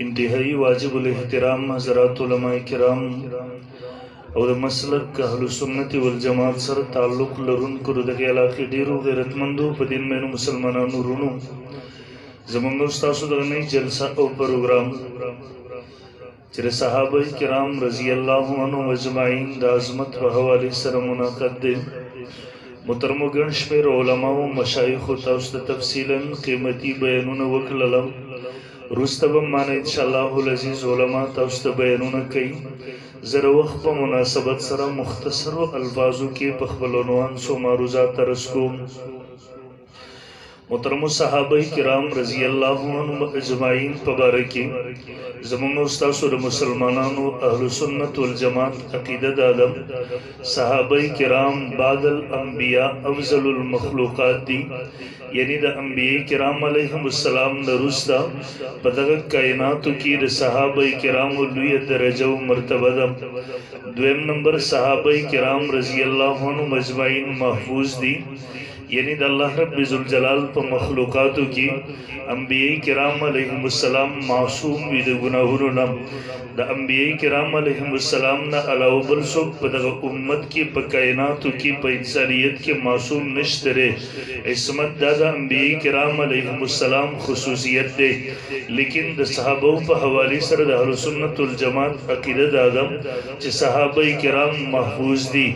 انتہائی واجب الاحترام حضرات علماء کرام او د مسلک اهل سنت والجماعت سره تعلق لرونکو د دغه علاقې ډیرو غیرتمندو په دین مینو مسلمانانو ورونو زمونږ استادو دغه جلسه او پروګرام چې صحابه کرام رضی الله عنهم اجمعین د عظمت په حواله سره منعقد دي محترم ګڼ شمېر علما او مشایخ تاسو ته تفصیلا قیمتي بیانونه وکړل وروسته به مانه انشاءالله العزیز علما تاسو ته بیانونه کوي زه د وخت په مناسبت سره مختصرو الفاظو کې په خپل عنوان څو معروضات عرض کوم محترم صحابه کرام رضی الله عنهم اجمعین په باره کې زموږ استادو د مسلمانانو اهل سنت والجماعت عقیده د عالم صحابه کرام بعد الانبیاء افضل المخلوقات دي یعنی د انبیاء کرام علیهم السلام نرستا په دغه کائناتو کې د صحابه کرام لوی درجه او مرتبه ده دویم نمبر صحابه کرام رضی الله عنهم اجمعین محفوظ دي یعنی د الله رب ذوالجلال په مخلوقاتو کې انبیاء کرام علیهم السلام معصوم وي د ګناهونو نه د انبیاء کرام علیهم السلام نه علاوه بل څوک په دغه امت کې په کائناتو کې په انسانیت کې معصوم نشته لري عصمت د انبیاء کرام علیهم السلام خصوصیت دی لیکن د صحابه په حواله سره د اهل سنت والجماعت عقیده د ادم چې صحابه کرام محفوظ دي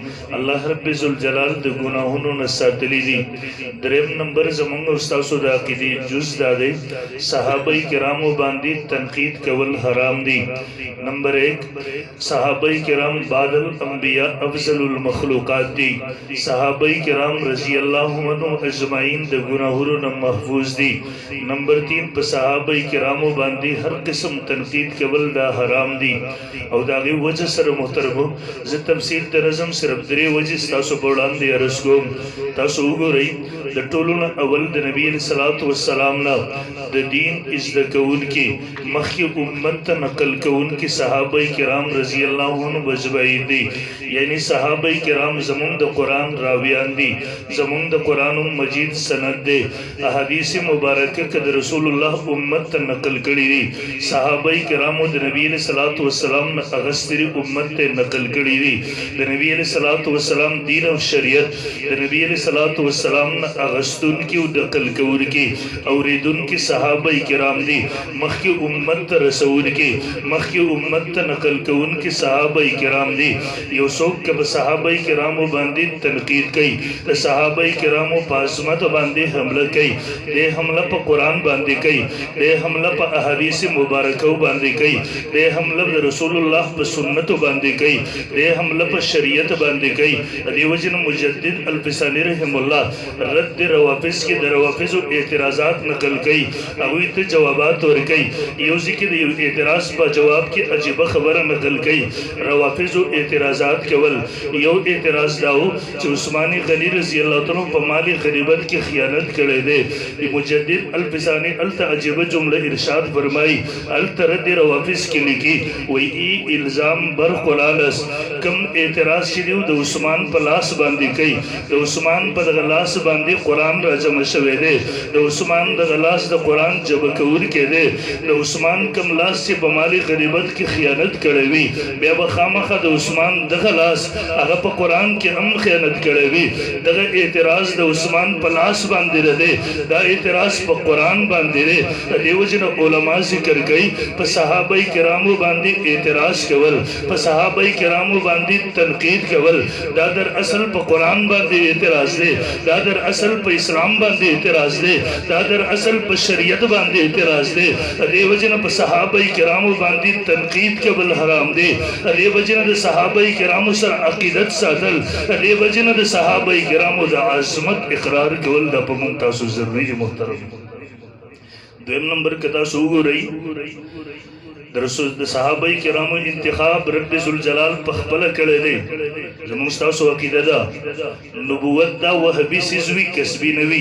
الله رب ذوالجلال د ګناهونو نه ساتلي دي دریم نمبر زمونږ استادو د عقیده جز دا دی صحابه کرامو باندې تنقید کول حرام دي نمبر 1 صحابه کرام بعد الانبیاء افضل المخلوقات دي صحابه کرام رضی الله عنهم اجمعین د ګناهونو نه محفوظ دي نمبر 3 په صحابه کرامو باندې هر قسم تنقید کول دا حرام دي او داغه وجه سره محترمو زه تفصیل ترزم صرف درې وجه تاسو په وړاندې عرض کوم تاسو د ټولو اول د نبی صلی الله علیه وسلم نه د دین زده کوونکي مخکې امت ته نقل کوونکي صحابه کرام رضی الله عنهم اجمعین دي یعنی صحابه کرام زمونږ د قران راویان دي زمونږ د قران مجید سند دي احادیث مبارکه کې رسول الله امت ته نقل کړي دي صحابه کرام د نبی صلی الله علیه وسلم نه اغستری امت ته نقل کړي دي د نبی صلی الله علیه وسلم دین او شریعت د نبی صلی الله علیه وسلم اغستون کی او نقل کور کی اوریدون کی صحابه کرام دي مخکې امت ته رسول کی مخکې امت ته نقل کون کی صحابه کرام دي یو څوک که صحابه کرامو باندې تنقید کوي د صحابه کرامو په عظمت باندې حمله کوي د حمله په قران باندې کوي د حمله په احادیث مبارکه باندې کوي د حمله د رسول الله په سنت باندې کوي د حمله په شریعت باندې کوي د وجن مجدد الفسانی رحم الله رد روافض کې د روافض اعتراضات نقل کړي او ته جوابات ورکړي یو ځکه د اعتراض په جواب کې عجیب خبره نقل کړي روافض اعتراضات کول یو اعتراض داو چې عثماني غنی رضی الله عنه په مالی غریبت کې خیانت کړي دي مجدد الفسانی الته عجیب جمله ارشاد فرمایي الته رد روافض کې لیکي وی الزام برخلالس کم اعتراض چې د عثمان په لاس باندې کوي د عثمان په لاس باندې قران را جمع شوی دی د عثمان د لاس د قران جبه کول کې دی د عثمان کم لاس چې په مالی غریبت کې خیانت کړی وي بیا به خامخه د عثمان د لاس هغه په قران کې هم خیانت کړی وي دغه اعتراض د عثمان په لاس باندې دی دا اعتراض په قران باندې دی دیو جن علما ذکر کوي په صحابه کرامو باندې اعتراض کول په صحابه کرامو باندې تنقید کول دا در اصل په قران باندې اعتراض دی دا در اصل په اسلام باندې اعتراض دی دا در اصل په شریعت باندې اعتراض دی دې وجنه په صحابه کرامو باندې تنقید کول حرام دی دې وجنه د صحابه کرامو سره عقیدت ساتل دې وجنه د صحابه کرامو د عظمت اقرار کول د په ممتاز ضروري محترم دویم نمبر کتا سو وګورئ درسو د صحابه کرامو انتخاب رب ذوالجلال په خپل کړی دی زموږ تاسو عقیده ده نبوت دا وهبي سيزوي کسبي نوي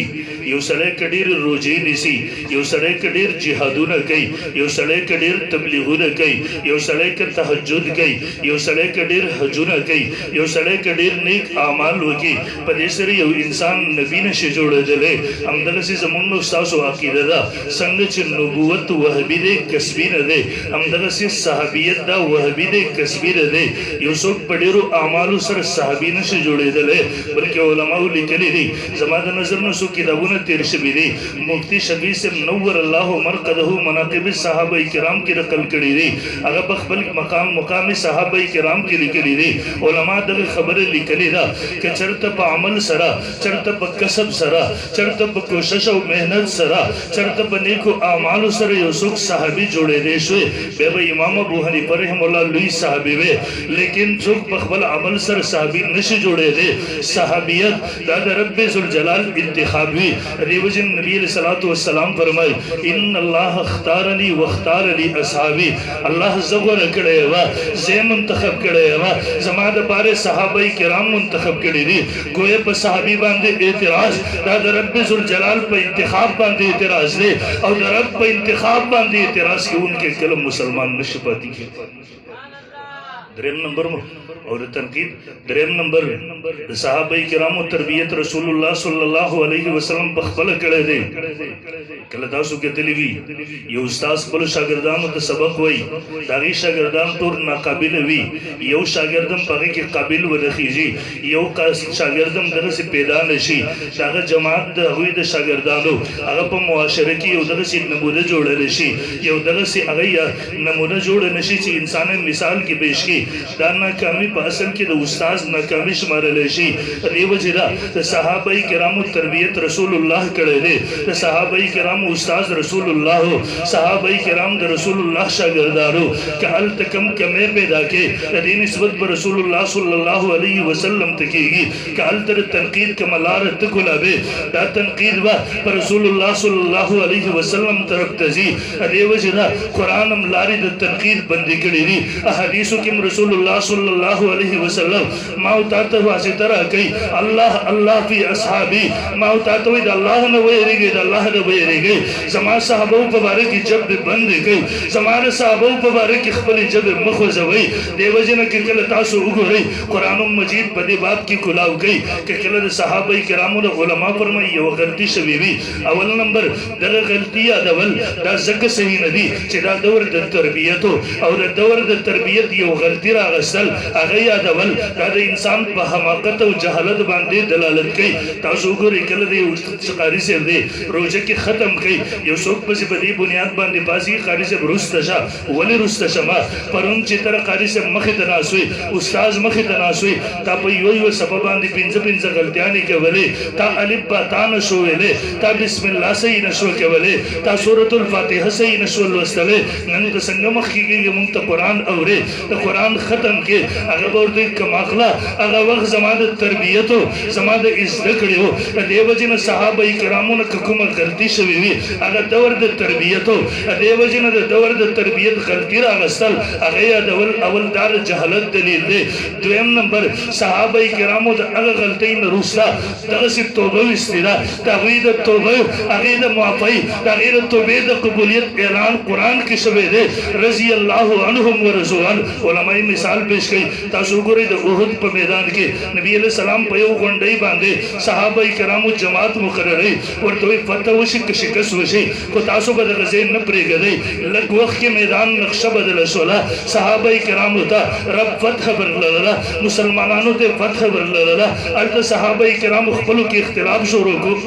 یو سړی کډیر روزي نيسي یو سړی کډیر جهادونه کوي یو سړی کډیر تبلیغونه کوي یو سړی ک تهجد کوي یو سړی کډیر حجونه کوي یو سړی کډیر نیک اعمال وکي په دې سره یو انسان نبی نشي جوړېدل همدغه سي زموږ تاسو عقیده ده څنګه څنګه چې نبوت وهبي دی کسبي نه دی همدغسې صحابیت دا وهبي دی کسبي نه دی یو څوک په ډېرو اعمالو سره صحابي نشي جوړېدلی بلکې علماو لیکلي دي زما د نظر نه څو کتابونه تېر شوي دي مفتی شفیع صاحب نور الله مرقده مناقب صحابه کرام کې نقل کړي دي هغه په خپل مقام صحابه کرام کې لیکلي دي علما دغه خبره لیکلي ده که چېرته په عمل سره چېرته په کسب سره چېرته په کوشش او مهنت سره چېرته په نیکو اعمالو سره یو څوک صحابي جوړېدی شوی بیا به امام ابو حنیفه رحم الله لوی صحابي وی لیکن څوک په خپل عمل سره صحابي نشي جوړېدی صحابیت دا د رب ذوالجلال انتخاب وي دیو جن نبی علیہ الصلوۃ والسلام فرمای ان الله اختارني واختار لي اصحابي الله زغور کړي وا زه منتخب کړي وا زما د پاره صحابه کرام منتخب کړي دي ګویا په صحابي باندې اعتراض دا د رب ذوالجلال په انتخاب باندې اعتراض دی او د رب په انتخاب باندې اعتراض کوونکې کله مسلمان نشي پاتې کېږي دریم نمبر اور تنقید دریم نمبر د صحابه کرامو تربیت رسول الله صلی الله علیه وسلم په خپل کړه دی کله تاسو کتلی وی یو استاد خپل شاګردانو ته سبق وای داغي شاګردان ټول ناقابل وی یو شاګردم پغه کې قابل ورخیږي یو شاګردم دغه سي پیدا نشي داغه جماعت د هوی د شاګردانو هغه په معاشره کې یو دغه سي نمونه جوړل شي یو دغه سي هغه نمونه جوړ نشي چې انسان مثال کې پیش کی دا ناکامي په اصل کې د استاد ناکامي شمارل شي دیو جرا د صحابه کرامو تربیت رسول الله کړي دي د صحابه کرامو استاد رسول الله صحابه کرام د رسول الله شاګردانو کال تکم کمه پیدا کې د دې نسبت پر رسول الله صلی الله علیه وسلم تکيږي کال تر تنقید کملار تکلابه دا تنقید وا پر رسول الله صلی الله علیه وسلم طرف تزي دیو جرا قران هم لاري د تنقید بندي کړي دي احادیثو کې رسول الله صلی الله علیه وسلم ما او تاسو واسطه راکې الله الله فی اصحابي ما او تاسو د الله نه ویریږي د الله نه ویریږي زما صحابه په باره کې جب بند کړي زما صحابه په باره کې خپل جب مخوځوي دیو جن کې کله تاسو وګورئ قران مجید په دې باب کې کلاو کوي چې کله د صحابه کرامو د علما فرمایي یو غلطي شوی وي اول نمبر دغه غلطي ادول دا ځکه صحیح نه دي چې دا دور د تربیت او د دور د تربیت یو غلطي راغستل هغه یادول دا د انسان په حماقت او جهالت باندې دلالت کوي تاسو ګورئ کله د قاری صاحب دی روزه کې ختم کوي یو څوک په دې بنیاد باندې باسي قاری صاحب رستشه ولی رستشه ما پرون چې تر قاری صاحب مخې ته ناسوي استاد مخې ته ناسوي تا په یو سبب باندې پنځه غلطیاں کولې تا الف با تا نشو ویلې تا بسم الله صحیح نشو کولې تا سورۃ الفاتحه صحیح نشو لوستلې نن څنګه مخې کې مونږ ته قران اورې ته قران ختم کې هغه ورته کماخلا هغه وخت زماده تربیت زماده عزت کړو دیو جن صحابه کرامو نه کومه غلطي شوی وي هغه دور د تربیت دیو جن د دور د تربیت غلطي راغستل هغه اول دار جهالت دلیل دی دویم نمبر صحابه کرامو د هغه غلطۍ نه روستا دغه سي توبه استدا توحید توبه هغه د معافی هغه د توبه د قبولیت اعلان قران کې شوی دی رضی الله عنهم ورضوان علماء مثال پیش کړي تاسو ګورئ د احد په میدان کې نبی علیہ السلام په یو غونډۍ باندې صحابه کرامو جماعت مقررې ورته فتح وشي شکست وشي کو تاسو به د غزې نه پرېږدئ لږ وخت کې میدان نقشه بدله شوله صحابه کرامو ته رب فتح ورلله مسلمانانو ته فتح ورلله البته صحابه کرامو خپلو کې اختلاف شروع کړ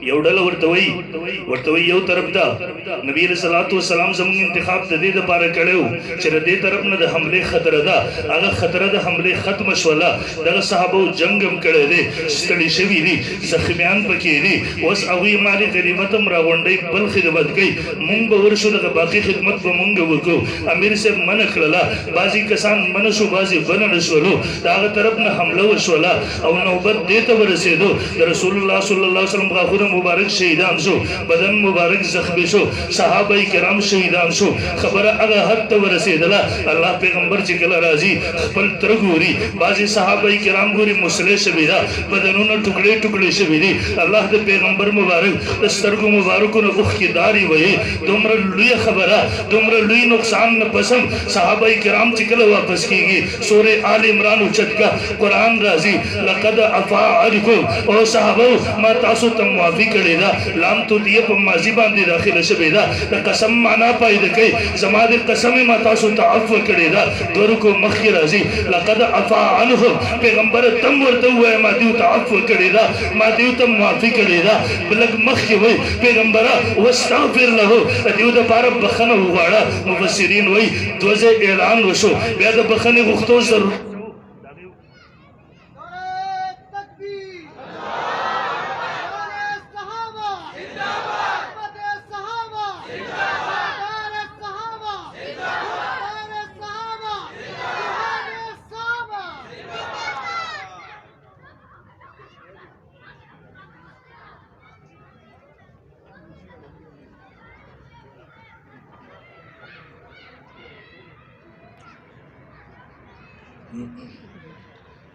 یو ډله ورته وی یو طرف ته نبی علیہ الصلوۃ والسلام زموږ انتخاب د دې لپاره کړو چې د دې طرف نه د حمله خطر ده هغه خطر د حمله ختم شوله دغه صحابه جنگ هم کړی دی ستړي شوي دي زخمیان پکې دي اوس هغوی مالي غنیمت هم راغونډوي بل خدمت کوي مونږ به ورشو دغه باقي خدمت به مونږ وکړو امیر صاحب منع کړله بعضې کسان منع شو بعضې بنه نه شولو د هغه طرف نه حمله وشوله او نوبت دې ته ورسېدو د رسول الله صلی الله علیه وسلم غاښونه مبارک شهیدان شو بدن مبارک زخمی شو صحابه کرام شهیدان شو خبره هغه حد ته ورسېدله الله پیغمبر چې کله راځي خپل تر ګوري بعضې صحابه کرام ګوري مسلې شوي ده بدنونه ټوکړې ټوکړې شوي دي الله د پیغمبر مبارک د سترګو مبارکو نه اوښکې دارې وهي دومره لویه خبره دومره لوی نقصان نه پسم صحابه کرام چې کله واپس کېږي سورې آل عمران اوچت کا قرآن راځي لقد عفا عنکم او صحابه ما تاسو ته معافي معافی کړي دا لام تو دی په ماضی باندې داخله شوی دا د قسم معنا پایده کوي زما د قسم ما تاسو ته عفو کړي دا ورکو مخکې راځي لقد عفا عنهم پیغمبر تم ورته وای ما دیو ته عفو کړي دا ما دیو ته معافی کړي دا بلک مخکې وای پیغمبره واستغفر له دیو د پاره بخنه وغواړه مفسرین وای دوزه اعلان وشو بیا د بخنه غوښتو ضرور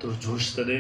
تو جوش تدے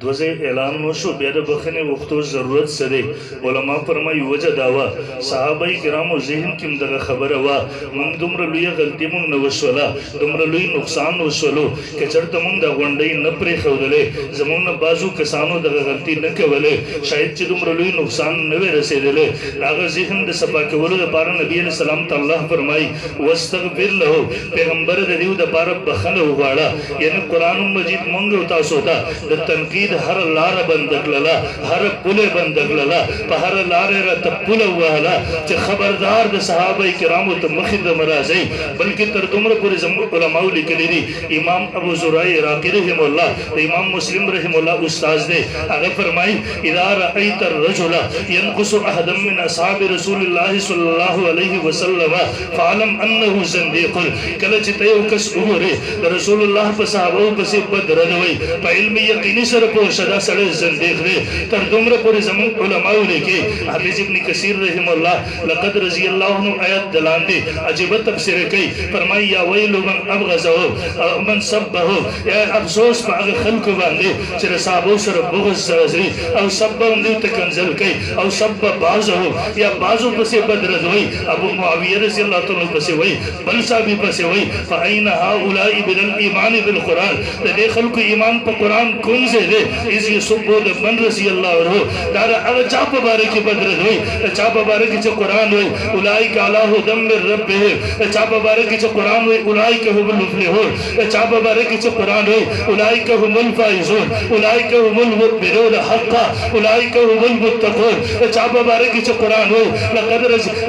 دوزے اعلان وشو بیاد بخنے وقتو ضرورت سدے علماء فرمائی وجہ داوا صحابہ کرام و ذہن کم دغا خبر وا من دمر لوی غلطی من نوشولا دمر لوی نقصان وشولو کچرت من دا غنڈی نپری خودلے زمون بازو کسانو دغا غلطی نکولے شاید چی دمر لوی نقصان نوے رسے دلے لاغا ذہن دا سپا کولو دا پارا نبی علیہ السلام تا اللہ فرمائی واستغفر لہو پیغمبر دا دیو دا پارا بخن ہوگاڑا یعنی قرآن مجید منگو تاسو تا دا تنقید ہر لار بندک للا ہر پلے بندک للا پا ہر لارے را تپل وحلا چھ خبردار دا صحابہ کرامو تمخد مرازی بلکہ تردمر پر علماء لکلی دی امام ابو زرائی عراقی رحم اللہ امام مسلم رحم اللہ استاذ دے اگر فرمائی اذا رأیت الرجل ینقص احدا من اصحاب رسول اللہ صلی اللہ علیہ وسلم فعلم انہو زندیق کلچ تیو کس اگرے رسول اللہ پا صحابہ پسی بدردوئی پا علم یقینی سر پو شدا سڑے زندیق دے تردمر پر زمان علماء لکے حافظ ابن کثیر رحم اللہ لقد رضی اللہ عنہ آیت دلان دے عجیبت تفسیر کئی فرمائی یا ویلو من ابغزہو من سبہو یا افسوس پا اگر خلق باندے چر صحابو سر بغز سرزری او سبہ اندیو تکنزل کئی او سبہ بازہو یا بازو پسی بدرد ہوئی ابو معاویہ رضی اللہ تعالیٰ پسی ہوئی بلسا بھی پسی ہوئی فَأَيْنَ هَؤُلَاءِ بِالْإِيمَانِ بِالْقُرْآنِ دے خلق ایمان پا قرآن کن سے دے اس یہ سبو دے من رضی اللہ عنہ دارا اگر چاپ بارکی بدرد ہوئی چاپ بارکی چا قرآن ہوئی اولائک علیہ دم من ربہ چاپ بارکی چا قرآن ہوئی اولائک هم المفلحون چاپ بارکی چا قرآن ہوئی اولائک هم الفائزون اولائک هم المتبعون حقا اولائک هم المتقون چاپ بارکی چا قرآن ہوئی لقد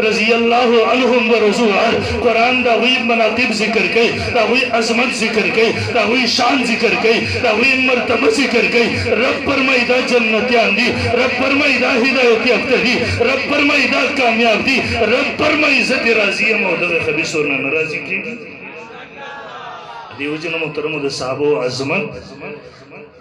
رضی اللہ عنہم ورضوعا قرآن دا ہوئی مناقب ذکر کئی دا ہوئی عظمت ذکر کئی دا ہوئی شان ذکر کئی دا ہوئی مرتبہ ذکر کئی رب فرمائی دا جنتیان دی رب فرمائی دا ہدایتی افتر دی رب فرمائی دا کامیاب دی رب فرمائی عزت راضی مودد خبیص و ناراضی کی دیو جن محترم دا صحابہ عظمت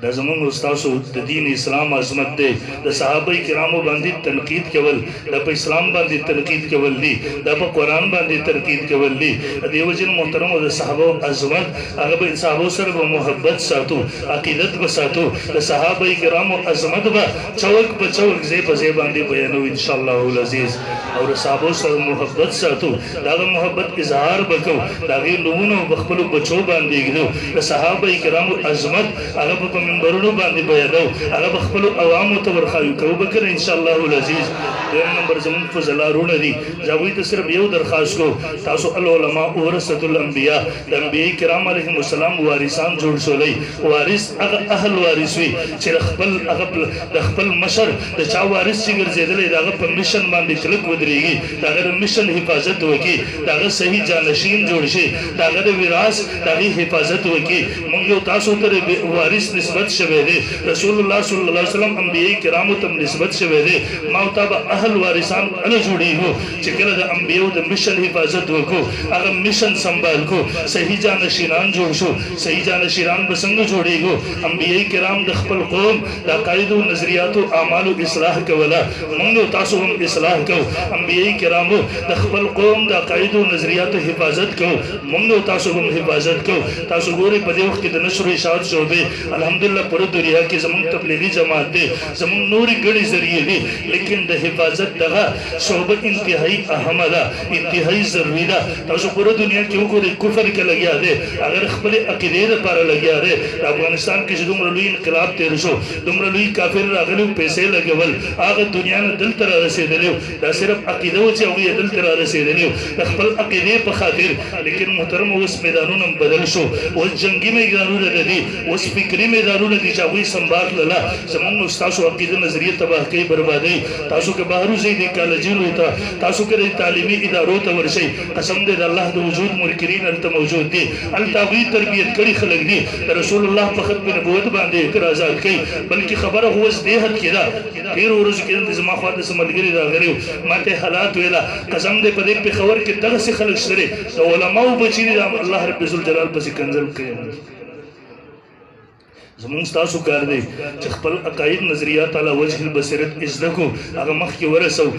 دا زمان استاسو دا دین اسلام عظمت دے دا صحابہ کرامو باندی تنقید کول دا پا اسلام باندی تنقید کول دی دا پا قرآن باندی تنقید کول دی دیو جن محترم دا صحابہ عظمت اگر با صحابہ سر با محبت ساتو عقیدت با ساتو دا صحابہ کرامو عظمت با چوک با چوک زی پا زی باندی بیانو انشاءاللہ العزیز اور صحابہ سر محبت ساتو دا محبت اظہار بکو دا غیر نمونو بخبلو بچو باندی گدو دا صحابہ کرامو عظمت اگر با منبرونو باندې بیانو هغه بخپلو عوامو ته ورخایو کوو بکر انشاءاللہ العزیز دویم نمبر زمون فضلارونه دي زاوی ته صرف یو درخواست کو تاسو العلماء ورثه الانبیاء د انبیاء کرام علیهم السلام وارثان جوړ شولای وارث هغه اهل وارث وي چې خپل هغه د خپل مشر د چا وارث چې ګرځیدلې دغه په میشن باندې کلک ودرېږي دغه میشن حفاظت وکي دغه صحیح جانشین جوړ شي دغه د وراث دغه حفاظت وکي موږ تاسو ته وارث نسبت شوه دے رسول اللہ صلی اللہ علیہ وسلم انبیاء کرامو تم نسبت شوه دے ماوتا با اہل وارثان علی جوڑی ہو چکل دا انبیاء دا مشن حفاظت وکو اگر مشن سنبال کو صحیح جانشینان جوڑ شو صحیح جانشینان بسنگ جوڑی ہو انبیاء کرام دا خپل قوم دا قائد و نظریات و اعمال و اصلاح کولا منگو تاسو ہم اصلاح کو انبیاء کرامو دا خپل قوم دا قائد و نظریات و حفاظت کو منگو تاسو ہم حفاظت کو تاسو گوری پدے وقت دا نشر و اشاعت شعبے الحمد الحمدللہ پورا دنیا کی زمان تبلیغی جماعت دے زمان نوری گڑی ذریعے دے لیکن دا حفاظت دغا شعبہ انتہائی اہم دا انتہائی ضروری دا تاسو پورا دنیا کیوں کو دے کفر کے لگیا دے اگر اخبر عقیدے دا پارا لگیا دے افغانستان کی دمرا لوی انقلاب تیر شو دمرا لوی کافر راغلیو پیسے لگول آغا دنیا نا دل ترا رسے دلیو دا صرف عقیدہ وچے ہوئی دل ترا رسے دلیو اخبر عقیدے پا خاطر لیکن محترم اس میدانوں نا بدل شو اس جنگی میدانوں نا دی اس فکری میدانوں نا دی چاہوی سنباق للا زمان استاسو عقیدہ نظریہ تباہ کئی بربادی تاسو کے باہرو زیدی کالجین ہوتا تاسو کے تعلیمی اداروں تا ورشی قسم دے دا اللہ دا وجود مرکرین التا موجود دی التاوی تربیت کری خلق دی رسول اللہ پخت بن نبوت باندے اعتراضات کئی بلکہ خبر ہوز دیہت کی دا پیر ورز کی دا زمان خواد سملگری دا غریو ماتے حالات ویلا قسم دے پدے پی خبر کے دغ سے خلق سرے دا علماء بچی دا اللہ رب ذوالجلال پسی کنزل کئی زمان ستاسو کار دے چخپل عقائد نظریات علی وجہ البصیرت ازدکو اگا مخ کی ورسو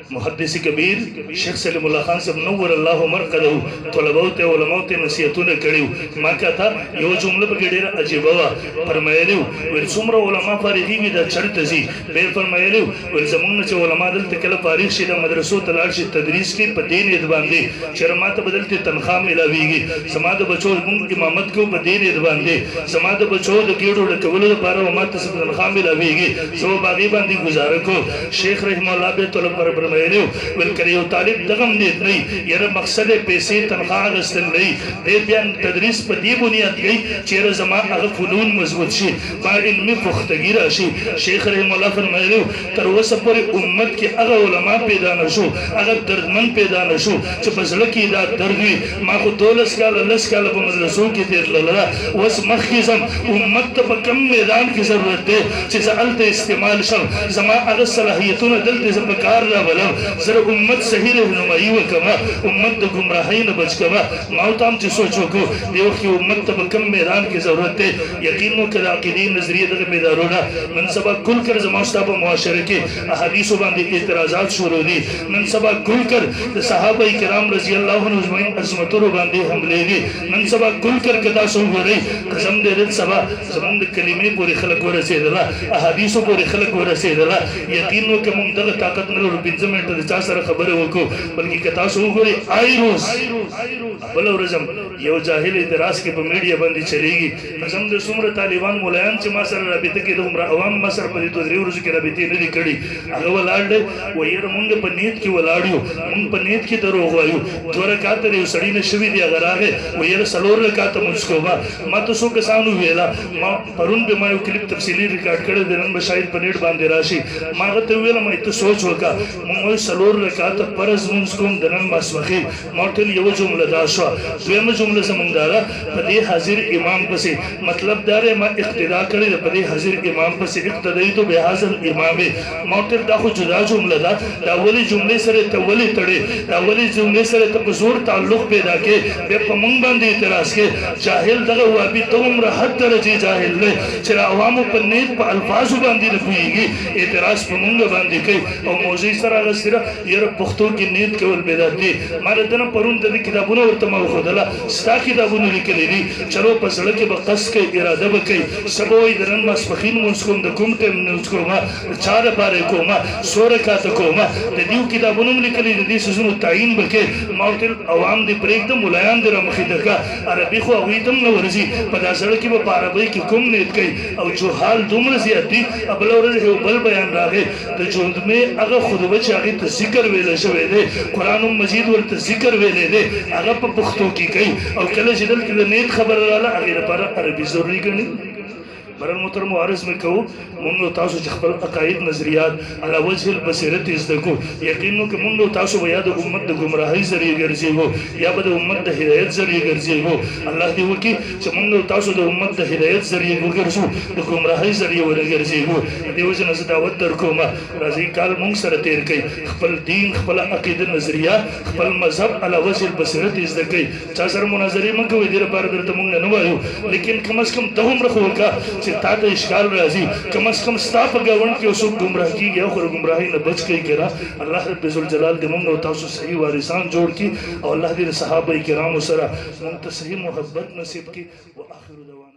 محدث کبیر شیخ سلیم اللہ خان سے منور اللہ مرقدو طلبوت علماء نصیحتون کڑیو ما کہتا یو جملہ بگڑیر عجیبوا فرمائلیو ویر سمر علماء فارغی بھی دا چرت زی بیر فرمائلیو ویر زمان چا علماء دل تکل فارغ شی دا مدرسو تلال شی تدریس کی پا دین ادبان دے چرمات بدلتی تنخواہ ملاویگی سماد بچو منگ امامت کو پا دین ادبان دے سماد بچو دا کیڑو لکولو دا پارا ومات سب تنخواہ ملاویگی سو باقی باندی گزارکو شیخ رحمہ اللہ بے طلب پر ولکریو طالب دغم نیت نہیں یر مقصد پیسے تنخواہ غستن نہیں دے بیان تدریس پا دی بنیاد گئی چیر زمان اغا فنون مضبوط شی ما علمی پختگی راشی شیخ رحم اللہ فرمائیو تروس پر امت کے اغا علماء پیدا نشو اغا دردمن پیدا نشو چپ ازلکی دا دردوی ما خود دولس کالا لس کالا پا مدرسوں کی تیر للا وس مخیزم امت تا پا کم میدان کی ضرورت دے چیزا علت استعمال شو زمان اغا صلاحیتون دلت زبکار را بلا ذرا امت صحیح رہنمائی وکما امت دا گمراہی نہ بچ کما موتام چی سوچو کو دیو کہ امت تا کم میدان کی ضرورت ہے یقینو کہ عقیدی نظریہ دا میدارونا منصبہ کل کر زمانشتا پا معاشرے کے احادیث و باندی اعتراضات شروع دی منصبہ کل کر صحابہ کرام رضی اللہ عنہ اجمعین عظمتوں و باندی حملے دی منصبہ کل کر کتا سو ہو رہی قسم دے رد سبا زمان کلمے پوری خلق و رسید اللہ احادیث پوری خلق و رسید اللہ یقینو کہ ممدغ طاقت نلو ربنزم انتظار سر خبر ہوکو بلکہ کتاسو ہو گوری آئی روز بلو رزم یو جاہل اعتراض کے پا میڈیا بندی چلے گی قسم دے سمر طالبان مولیان چی ما سر رابطہ کی دو عوام ما سر پدی تو دریو رزو کی رابطی ندی کڑی اگر ولاڑ دے وہ یہ منگ پا نیت کی ولاڑیو منگ پا نیت کی درو غوائیو دو رکاتا ریو سڑی نے شوی دیا اگر آگے وہ یہ سلور رکاتا مجھکو با ما تو سو کسانو ویلا ما پرون بے ما یو کلپ تفصیلی ریکارڈ کردے دنن بشاید پنیٹ باندے راشی ما غطے ویلا ما اتو سوچ ہوکا منگوی سلور رکاتا پرز منزکم دنن مسوخی مورتل یو جملہ داشوا دویم جملہ زمندارا پدی حضر امام پسی مطلب دارے ما اقتداء کردے پدی حضر امام پسی اقتدائی تو بے حاضر امامی مورتل دا خود جدا جملہ دا دا ولی جملے سرے تولی تڑے دا ولی جملے سرے تبزور تعلق پیدا کے بے پمنگ باندی اعتراض کے جاہل دغا ہوا بھی تو عمر حد درجی جاہل لے چرا عوامو پر نیت پا الفاظو باندی نکوئی گی اعتراض پمنگ باندی کئی اور موضوعی سر آگا سرا یہ رب پختوں کی نیت کول بیدار دی مارا دنا پرون تا دی کتابونو ورطماو خودلا ستا کتابونو لکلی دی چلو پسلکی با قصد کئی ارادہ بکی سبوئی درن ما سپخین منسکم دا کم تیم نوزکو ما چار پارے کو ما سورکاتا کو ما دا دیو کتابونو لکلی دی سزنو تعین بکی ماوتل عوام دی پریک دا ملایان دی رمخی دکا عربی خو اویدم نورزی پدا سڑکی با پارابئی کی کم نیت کئی او جو حال دوم رزیاد دی ابلا ورزی بل بیان راگے دا جوند میں اگا خود بچ آگی تا ذکر ویلے شوے دے قرآن مجید ورطا ذکر ویلے دے اگا پا پختوں کی کئی او کل جدل کل نیت خبر رالا اگر پارا عربی ضروری کرنی بران محترم عرض میں کہو منگو تاسو جخبر عقائد نظریات علا وجہ البصیرت ازدکو یقینو کہ منگو تاسو بیا دا امت دا گمراہی ذریعہ گرزی ہو یا با دا امت دا ہدایت ذریعہ گرزی ہو اللہ دیو کی چا منگو تاسو دا امت دا ہدایت ذریعہ گرزو دا گمراہی ذریعہ ورہ گرزی ہو دیو جن از دعوت در کو ما رازی کال منگ سر تیر کئی خپل دین خپل عقید نظریہ خپل مذہب علا وجہ البصیرت ازدکی چا سر مناظری منگو دیر بار در تا منگ نوائیو لیکن کم از کم دہم رکھو کا تا تا اشکال رازی کم از کم ستا پا گوان کی اسو گمراہ کی گیا خور گمراہی نہ بچ گئی کرا اللہ رب ذوالجلال دے منگ تاسو صحیح وارثان جوڑ کی اور اللہ دے صحابہ کرام و سرا منگ صحیح محبت نصیب کی و آخر دعوانا